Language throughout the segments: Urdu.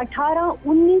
18-19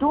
2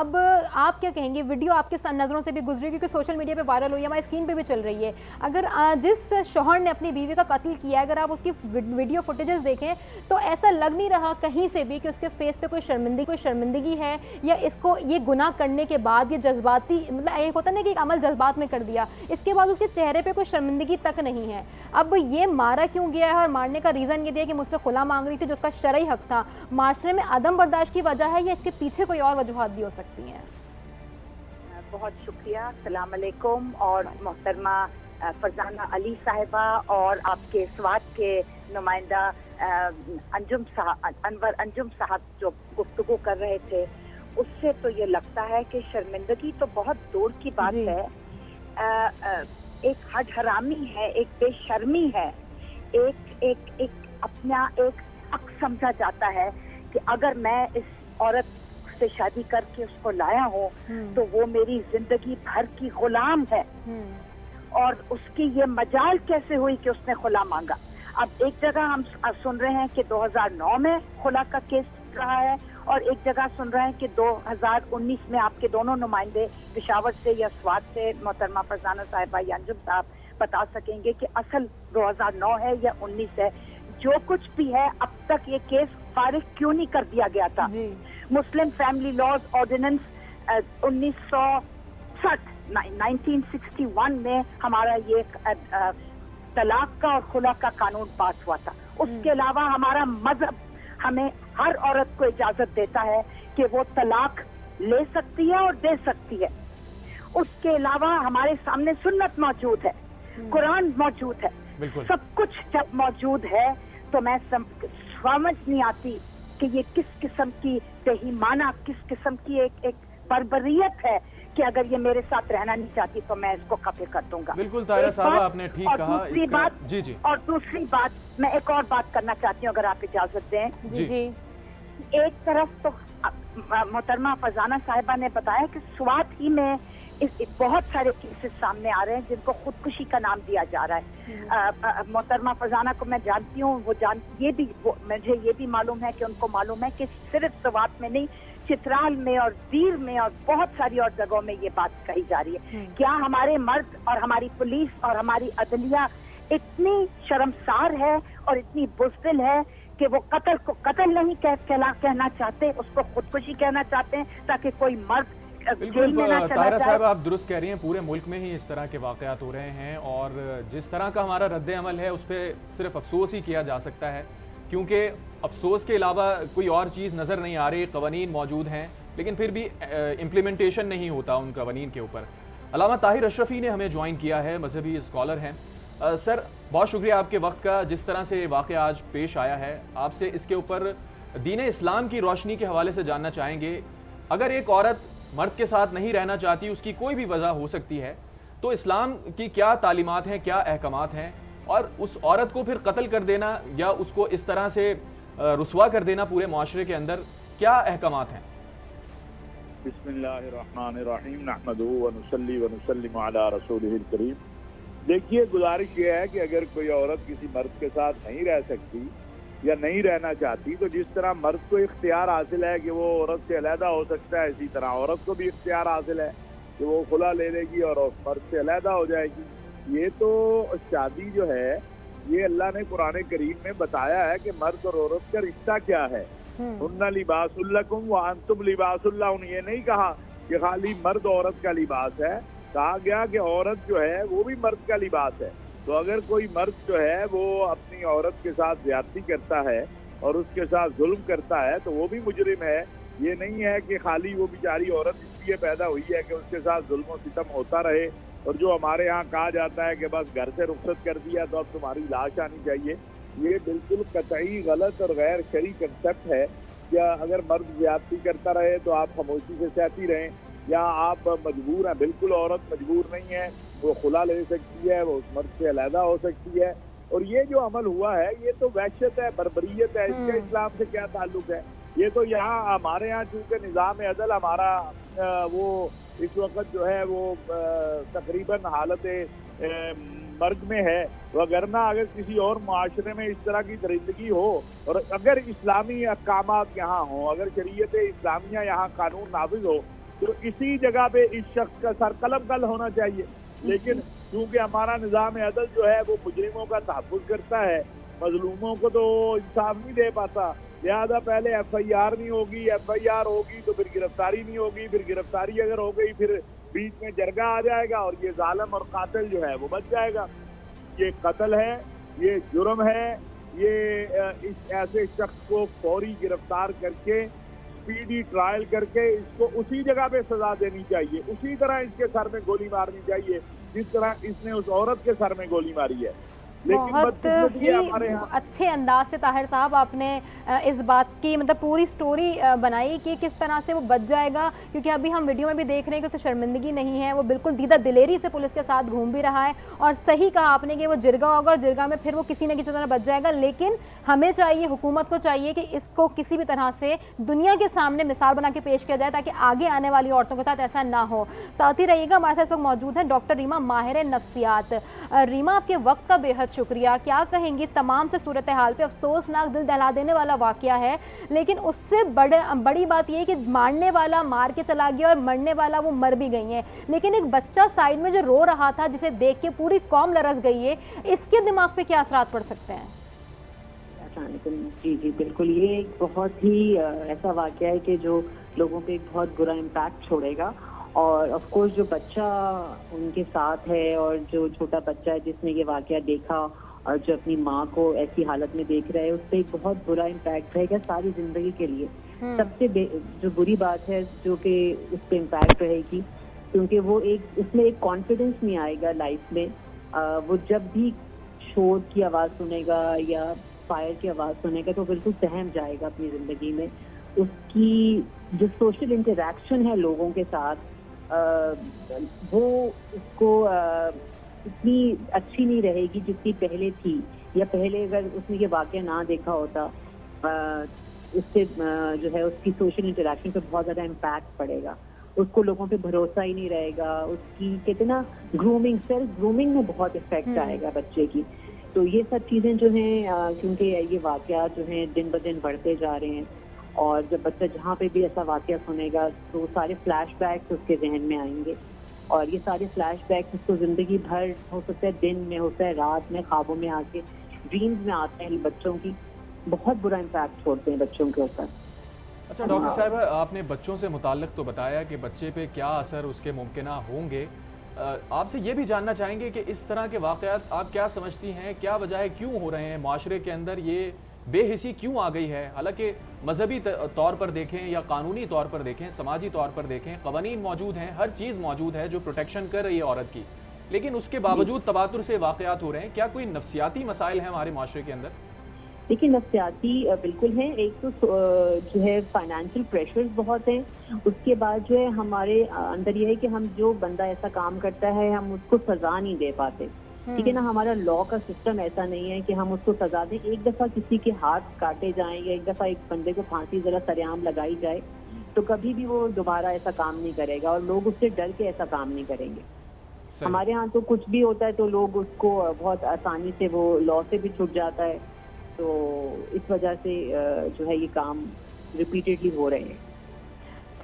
اب آپ کیا کہیں گے؟ ویڈیو آپ کے نظروں سے بھی گزری کیونکہ سوشل میڈیا پہ وائرل ہوئی ہے, ہماری اسکرین پہ بھی چل رہی ہے. اگر جس شوہر نے اپنی بیوی کا قتل کیا ہے, اگر آپ اس کی ویڈیو فوٹیجز دیکھیں تو ایسا لگ نہیں رہا کہیں سے بھی کہ اس کے فیس پہ کوئی شرمندگی ہے, یا اس کو یہ گناہ کرنے کے بعد یہ جذباتی, مطلب ایک ہوتا ہے نا کہ ایک عمل جذبات میں کر دیا, اس کے بعد اس کے چہرے پہ کوئی شرمندگی تک نہیں ہے. اب یہ مارا کیوں گیا ہے, اور مارنے کا ریزن یہ دیا کہ مجھ سے خلا مانگ رہی تھی جو اس کا شرعی حق تھا. معاشرے میں عدم برداشت کی وجہ ہے یا اس کے پیچھے کوئی اور وجوہات بھی ہو سکتی ہیں؟ بہت شکریہ. السلام علیکم. اور محترمہ فرزانہ علی صاحبہ اور آپ کے سوات کے نمائندہ انور انجم صاحب جو گفتگو کر رہے تھے, اس سے تو یہ لگتا ہے کہ شرمندگی تو بہت دور کی بات ہے. ایک حد حرامی ہے, ایک بے شرمی ہے, ایک اپنا ایک حق سمجھا جاتا ہے کہ اگر میں اس عورت سے شادی کر کے اس کو لایا ہوں تو وہ میری زندگی بھر کی غلام ہے. اور اس کی یہ مجال کیسے ہوئی کہ اس نے خلا مانگا؟ اب ایک جگہ ہم سن رہے ہیں کہ 2009 میں خلا کا کیس رہا ہے, اور ایک جگہ سن رہے ہیں کہ 2019 میں. آپ کے دونوں نمائندے پشاور سے یا سوات سے, محترمہ فرزانہ صاحبہ یا انجم صاحب, بتا سکیں گے کہ اصل 2009 ہے یا 19 ہے. جو کچھ بھی ہے, اب تک یہ کیس فارغ کیوں نہیں کر دیا گیا تھا؟ مسلم فیملی لاز آرڈیننس 1961 میں ہمارا یہ طلاق کا اور خلا کا قانون پاس ہوا تھا. اس کے علاوہ ہمارا مذہب ہمیں ہر عورت کو اجازت دیتا ہے کہ وہ طلاق لے سکتی ہے اور دے سکتی ہے. اس کے علاوہ ہمارے سامنے سنت موجود ہے, قرآن موجود ہے, سب کچھ جب موجود ہے تو میں سمجھ نہیں آتی کہ یہ کس قسم کی بےایمانہ, کس قسم کی ایک بربریت ہے کہ اگر یہ میرے ساتھ رہنا نہیں چاہتی تو میں اس کو خفے کر دوں گا. بالکل طاہرہ صاحبہ, آپ نے ٹھیک کہا. اور دوسری بات میں ایک اور بات کرنا چاہتی ہوں اگر آپ اجازت دیں. ایک طرف تو محترمہ فرزانہ صاحبہ نے بتایا کہ سوات ہی میں بہت سارے کیسز سامنے آ رہے ہیں جن کو خودکشی کا نام دیا جا رہا ہے. محترمہ فرزانہ کو میں جانتی ہوں, مجھے یہ بھی معلوم ہے کہ ان کو معلوم ہے کہ صرف سوات میں نہیں, چترال میں اور دیر میں اور بہت ساری اور جگہوں میں یہ بات کہی جا رہی ہے. کیا ہمارے مرد اور ہماری پولیس اور ہماری عدلیہ اتنی شرمسار ہے اور اتنی بزدل ہے کہ وہ قتل کو قتل نہیں کہنا چاہتے, اس کو خودکشی کہنا چاہتے ہیں تاکہ کوئی مرد بالکل طاہرہ صاحب آپ درست کہہ رہی ہیں. پورے ملک میں ہی اس طرح کے واقعات ہو رہے ہیں, اور جس طرح کا ہمارا رد عمل ہے اس پہ صرف افسوس ہی کیا جا سکتا ہے, کیونکہ افسوس کے علاوہ کوئی اور چیز نظر نہیں آ رہی. قوانین موجود ہیں لیکن پھر بھی امپلیمنٹیشن نہیں ہوتا ان قوانین کے اوپر. علامہ طاہر اشرفی نے ہمیں جوائن کیا ہے, مذہبی اسکالر ہیں. سر بہت شکریہ آپ کے وقت کا. جس طرح سے واقعہ آج پیش آیا ہے, آپ سے اس کے اوپر دین اسلام کی روشنی کے حوالے سے جاننا چاہیں گے. اگر ایک عورت مرد کے ساتھ نہیں رہنا چاہتی, اس کی کوئی بھی وجہ ہو سکتی ہے, تو اسلام کی کیا تعلیمات ہیں, کیا احکامات ہیں, اور اس عورت کو پھر قتل کر دینا یا اس کو اس طرح سے رسوا کر دینا پورے معاشرے کے اندر, کیا احکامات ہیں؟ بسم اللہ الرحمن الرحیم. نحمدہ ونصلی ونسلم علی رسولہ الکریم. دیکھیے, گزارش یہ ہے کہ اگر کوئی عورت کسی مرد کے ساتھ نہیں رہ سکتی یا نہیں رہنا چاہتی, تو جس طرح مرد کو اختیار حاصل ہے کہ وہ عورت سے علیحدہ ہو سکتا ہے, اسی طرح عورت کو بھی اختیار حاصل ہے کہ وہ خلا لے لے گی اور مرد سے علیحدہ ہو جائے گی. یہ تو شادی جو ہے یہ اللہ نے قرآن کریم میں بتایا ہے کہ مرد اور عورت کا رشتہ کیا ہے. ہن لباس لکم وانتم لباس لہن. یہ نہیں کہا کہ خالی مرد عورت کا لباس ہے, کہا گیا کہ عورت جو ہے وہ بھی مرد کا لباس ہے. تو اگر کوئی مرد جو ہے وہ اپنی عورت کے ساتھ زیادتی کرتا ہے اور اس کے ساتھ ظلم کرتا ہے تو وہ بھی مجرم ہے. یہ نہیں ہے کہ خالی وہ بیچاری عورت اس لیے پیدا ہوئی ہے کہ اس کے ساتھ ظلم و ستم ہوتا رہے, اور جو ہمارے ہاں کہا جاتا ہے کہ بس گھر سے رخصت کر دیا تو اب تمہاری لاش آنی چاہیے. یہ بالکل قطعی غلط اور غیر شرعی کنسپٹ ہے. کیا اگر مرد زیادتی کرتا رہے تو آپ خاموشی سے سہتی رہیں, یا آپ مجبور ہیں؟ بالکل عورت مجبور نہیں ہے, وہ خلا لے سکتی ہے, وہ اس مرد سے علیحدہ ہو سکتی ہے. اور یہ جو عمل ہوا ہے یہ تو وحشت ہے, بربریت ہے. اس کا اسلام سے کیا تعلق ہے؟ یہ تو یہاں ہمارے ہاں چونکہ نظام عدل ہمارا وہ اس وقت جو ہے وہ تقریباً حالت مرگ میں ہے, وگرنہ اگر کسی اور معاشرے میں اس طرح کی درندگی ہو اور اگر اسلامی احکامات یہاں ہوں, اگر شریعت اسلامیہ یہاں قانون نافذ ہو, تو اسی جگہ پہ اس شخص کا سر قلم کل ہونا چاہیے. لیکن کیونکہ ہمارا نظام عدل جو ہے وہ مجرموں کا تحفظ کرتا ہے, مظلوموں کو تو انصاف نہیں دے پاتا, لہذا پہلے ایف آئی آر نہیں ہوگی, ایف آئی آر ہوگی تو پھر گرفتاری نہیں ہوگی, پھر گرفتاری اگر ہو گئی پھر بیچ میں جرگہ آ جائے گا اور یہ ظالم اور قاتل جو ہے وہ بچ جائے گا. یہ قتل ہے, یہ جرم ہے, یہ اس ایسے شخص کو فوری گرفتار کر کے اسپیڈی ٹرائل کر کے اس کو اسی جگہ پہ سزا دینی چاہیے. اسی طرح اس کے سر میں گولی مارنی چاہیے جس طرح اس نے اس عورت کے سر میں گولی ماری ہے. بہت ہی اچھے انداز سے طاہر صاحب آپ نے اس بات کی مطلب پوری سٹوری بنائی کہ کس طرح سے وہ بچ جائے گا, کیونکہ ابھی ہم ویڈیو میں بھی دیکھ رہے ہیں کہ اسے شرمندگی نہیں ہے, وہ بالکل دیدہ دلیری سے پولیس کے ساتھ گھوم بھی رہا ہے. اور صحیح کہا آپ نے کہ وہ جرگہ ہوگا اور جرگہ میں پھر وہ کسی نہ کسی طرح بچ جائے گا. لیکن ہمیں چاہیے, حکومت کو چاہیے کہ اس کو کسی بھی طرح سے دنیا کے سامنے مثال بنا کے پیش کیا جائے تاکہ آگے آنے والی عورتوں کے ساتھ ایسا نہ ہو. ساتھ ہی رہیے گا, ہمارے ساتھ موجود ہیں ڈاکٹر ریما, ماہر نفسیات. ریما, آپ کے وقت کا بے حد شکریہ. کیا کہیں گی تمام سے صورتحال پہ؟ افسوسناک, دل دہلا دینے والا واقعہ ہے, لیکن اس سے بڑی بات یہ ہے کہ مارنے والا مار کے چلا گیا اور مرنے والا وہ مر بھی گئی ہیں, لیکن ایک بچہ سائیڈ میں جو رو رہا تھا جسے دیکھ کے پوری قوم لرز گئی ہے, اس کے دماغ پہ کیا اثرات پڑ سکتے ہیں؟ جی بالکل, یہ ایک بہت ہی ایسا واقعہ ہے کہ جو لوگوں پہ ایک بہت برا امپیکٹ چھوڑے گا. اور آف کورس جو بچہ ان کے ساتھ ہے اور جو چھوٹا بچہ ہے جس نے یہ واقعہ دیکھا اور جو اپنی ماں کو ایسی حالت میں دیکھ رہا ہے, اس پہ ایک بہت برا امپیکٹ رہے گا ساری زندگی کے لیے. سب سے جو بری بات ہے جو کہ اس پہ امپیکٹ رہے گی, کیونکہ وہ اس میں ایک کانفیڈنس نہیں آئے گا لائف میں. وہ جب بھی شور کی آواز سنے گا یا فائر کی آواز سنے گا تو بالکل سہم جائے گا اپنی زندگی میں. اس کی جو سوشل انٹریکشن ہے لوگوں کے ساتھ, وہ اس کو اتنی اچھی نہیں رہے گی جتنی پہلے تھی, یا پہلے اگر اس نے یہ واقعہ نہ دیکھا ہوتا, اس سے جو ہے اس کی سوشل انٹریکشن پہ بہت زیادہ امپیکٹ پڑے گا. اس کو لوگوں پہ بھروسہ ہی نہیں رہے گا. اس کی کہتے نا گرومنگ, سیلف گرومنگ میں بہت افیکٹ آئے گا بچے کی. تو یہ سب چیزیں جو ہیں, کیونکہ یہ واقعات جو ہیں دن بدن بڑھتے جا رہے ہیں, اور جب بچہ جہاں پہ بھی ایسا واقعہ سنے گا تو سارے فلیش بیکس اس کے ذہن میں آئیں گے, اور یہ سارے فلیش بیکس اس کو زندگی بھر, ہو سکتا ہے دن میں, ہوتا ہے رات میں, خوابوں میں آ کے, ڈریمز میں آتے ہیں بچوں کی, بہت برا امپیکٹ چھوڑتے ہیں بچوں کے اوپر. اچھا ڈاکٹر صاحبہ, آپ نے بچوں سے متعلق تو بتایا کہ بچے پہ کیا اثر اس کے ممکنہ ہوں گے, آپ سے یہ بھی جاننا چاہیں گے کہ اس طرح کے واقعات آپ کیا سمجھتی ہیں, کیا وجہ ہے, کیوں ہو رہے ہیں معاشرے کے اندر, یہ بے حسی کیوں آ گئی ہے؟ حالانکہ مذہبی طور پر دیکھیں یا قانونی طور پر دیکھیں, سماجی طور پر دیکھیں, قوانین موجود ہیں, ہر چیز موجود ہے جو پروٹیکشن کر رہی ہے عورت کی, لیکن اس کے باوجود تواتر سے واقعات ہو رہے ہیں. کیا کوئی نفسیاتی مسائل ہیں ہمارے معاشرے کے اندر؟ دیکھیے, نفسیاتی بالکل ہیں. ایک تو جو ہے فائنینشیل پریشرز بہت ہیں. اس کے بعد جو ہے ہمارے اندر یہ ہے کہ ہم جو بندہ ایسا کام کرتا ہے ہم اس کو سزا نہیں دے پاتے. ٹھیک ہے نا, ہمارا لا کا سسٹم ایسا نہیں ہے کہ ہم اس کو سزا دیں. ایک دفعہ کسی کے ہاتھ کاٹے جائیں یا ایک دفعہ ایک بندے کو پھانسی ذرا سرعام لگائی جائے تو کبھی بھی وہ دوبارہ ایسا کام نہیں کرے گا, اور لوگ اس سے ڈر کے ایسا کام نہیں کریں گے. ہمارے ہاں تو کچھ بھی ہوتا ہے تو لوگ اس کو بہت آسانی سے, وہ لا سے بھی چھٹ جاتا ہے. تو اس وجہ سے جو ہے یہ کام ریپیٹڈلی ہو رہے ہیں.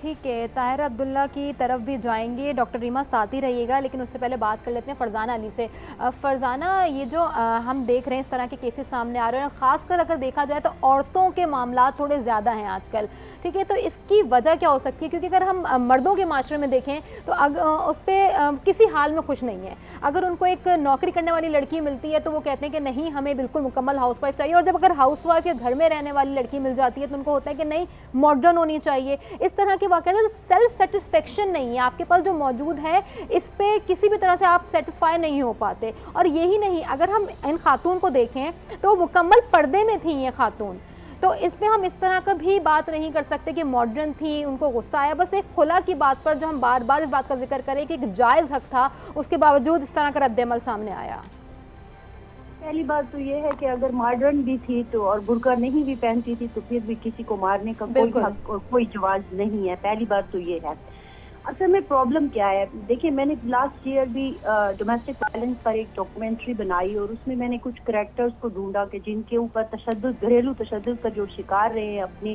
ٹھیک ہے, طاہر عبداللہ کی طرف بھی جائیں گے. ڈاکٹر ریما ساتھ ہی رہیے گا, لیکن اس سے پہلے بات کر لیتے ہیں فرزانہ علی سے. فرزانہ, یہ جو ہم دیکھ رہے ہیں اس طرح کے کیسز سامنے آ رہے ہیں, خاص کر اگر دیکھا جائے تو عورتوں کے معاملات تھوڑے زیادہ ہیں آج کل, ٹھیک ہے, تو اس کی وجہ کیا ہو سکتی ہے؟ کیونکہ اگر ہم مردوں کے معاشرے میں دیکھیں تو اس پہ کسی حال میں خوش نہیں ہے. اگر ان کو ایک نوکری کرنے والی لڑکی ملتی ہے تو وہ کہتے ہیں کہ نہیں, ہمیں بالکل مکمل ہاؤس وائف چاہیے, اور جب اگر ہاؤس وائف یا گھر میں رہنے والی لڑکی مل جاتی ہے تو ان کو ہوتا ہے کہ نہیں, ماڈرن ہونی چاہیے. اس طرح کے واقعات ہے, سیلف سیٹسفیکشن نہیں ہے آپ کے پاس جو موجود ہے, اس پہ کسی بھی طرح سے آپ سیٹسفائی نہیں ہو پاتے. اور یہی نہیں, اگر ہم ان خاتون کو دیکھیں تو مکمل پردے میں تھیں یہ خاتون, تو اس میں ہم اس طرح کا بھی بات نہیں کر سکتے کہ ماڈرن تھی, ان کو غصہ آیا. بس ایک خلا کی بات پر جو ہم بار بار اس بات کا ذکر کریں کہ ایک جائز حق تھا, اس کے باوجود اس طرح کا رد عمل سامنے آیا. پہلی بات تو یہ ہے کہ اگر ماڈرن بھی تھی تو اور برقع نہیں بھی پہنتی تھی تو پھر بھی کسی کو مارنے کا کوئی حق اور کوئی جواز نہیں ہے. پہلی بات تو یہ ہے. اصل میں پرابلم کیا ہے, دیکھیں, میں نے لاسٹ ایئر بھی ڈومیسٹک وائلنس پر ایک ڈاکومنٹری بنائی, اور اس میں نے کچھ کریکٹرز کو ڈھونڈا کہ جن کے اوپر تشدد, گھریلو تشدد کا جو شکار رہے ہیں اپنی